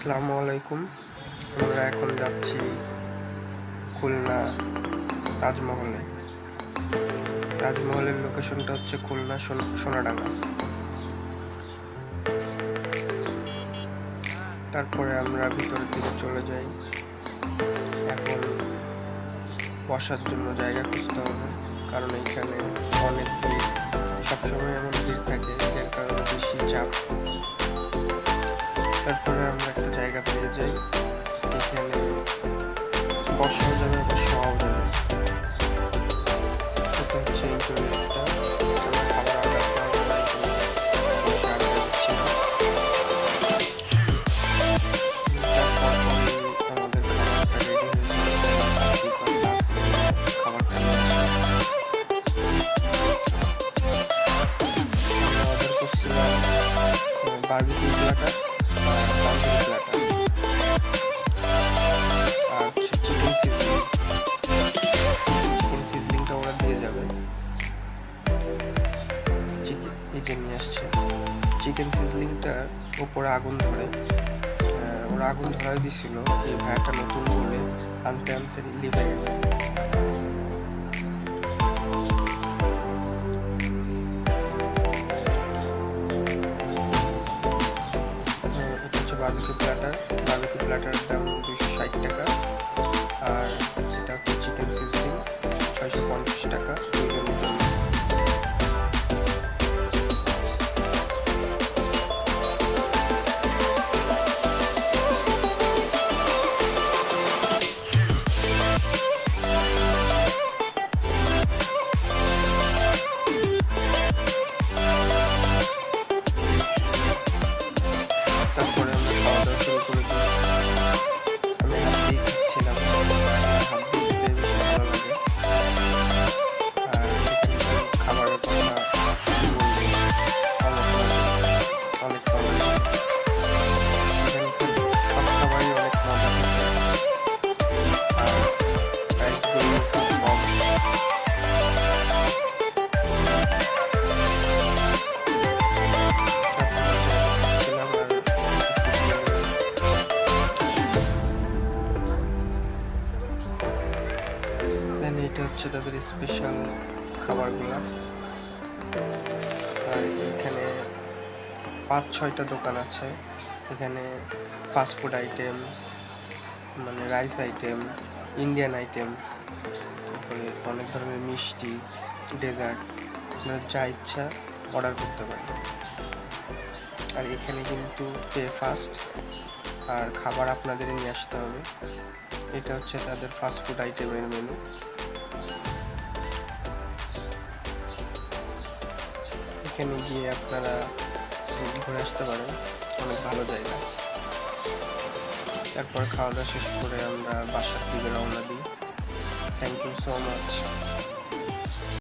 আসসালামু আলাইকুম। আমরা এখন যাচ্ছি খুলনা রাজমহলে। রাজমহলের লোকেশনটা হচ্ছে খুলনা সোনাডাঙ্গা। তারপরে আমরা ভিতরের দিকে চলে যাই। এখন বসার জন্য জায়গা খুঁজতে হবে, কারণ এইখানে অনেক ভিড়, সবসময় এমন ভিড় থাকে, যার কারণে বেশি চাপ। তারপরে আমরা একটা জায়গা পেয়ে যাই, এখানে বসাও যাবে বা শোয়াও যাবে। এটা হচ্ছে ইন্টারনেটটা, আমরা খাবার অর্ডার করার পর বসে আড্ডা দিচ্ছিলাম। আমাদের খাবারটা রেডি হয়েছে, খাবারটা অর্ডার করছিলাম বারবিকিউ প্ল্যাটার, তান্দুরি প্ল্যাটার আর চিকেন সিজলিংটা ওরা দিয়ে যাবে। এই যে নিয়ে আসছে চিকেন সিজলিংটার ওপরে আগুন ধরে, ওরা আগুন ধরাই দিছিল, এই ভাইয়াটা নতুন বলে আনতে আনতে লিভে গেছে। এটা হচ্ছে বারবিকিউ প্ল্যাটারের দাম 260 টাকা, আর এটা হচ্ছে চিকেন সিজলিং 650 টাকা দুজনের জন্য। তারপরে আমরা খাওয়া দাওয়া শুরু করে দিই। আমি হাত দিয়ে খাচ্ছিলাম, হাত দিয়ে খেতে বেশি ভালো লাগে। আর খাবারের কথা অনেক ভালো লাগে, এখানকার সব খাবারই অনেক মজা থাকে, আর প্রাইসগুলো খুব কম। এটা হচ্ছে তাদের স্পেশাল খাবারগুলা। আর এখানে 5-6টা দোকান আছে। এখানে ফাস্টফুড আইটেম, মানে রাইস আইটেম, ইন্ডিয়ান আইটেম, তারপরে অনেক ধরনের মিষ্টি, ডেজার্ট, আপনারা যা ইচ্ছা অর্ডার করতে পারেন। আর এখানে কিন্তু পে ফাস্ট, আর খাবার আপনাদের নিয়ে আসতে হবে। এটা হচ্ছে তাদের ফাস্টফুড আইটেমের মেনু। এখানে গিয়ে আপনারা ঘুরে আসতে পারেন, অনেক ভালো জায়গা। তারপর খাওয়া দাওয়া শেষ করে আমরা বাসার দিকে রওনা দিই। Thank you so much.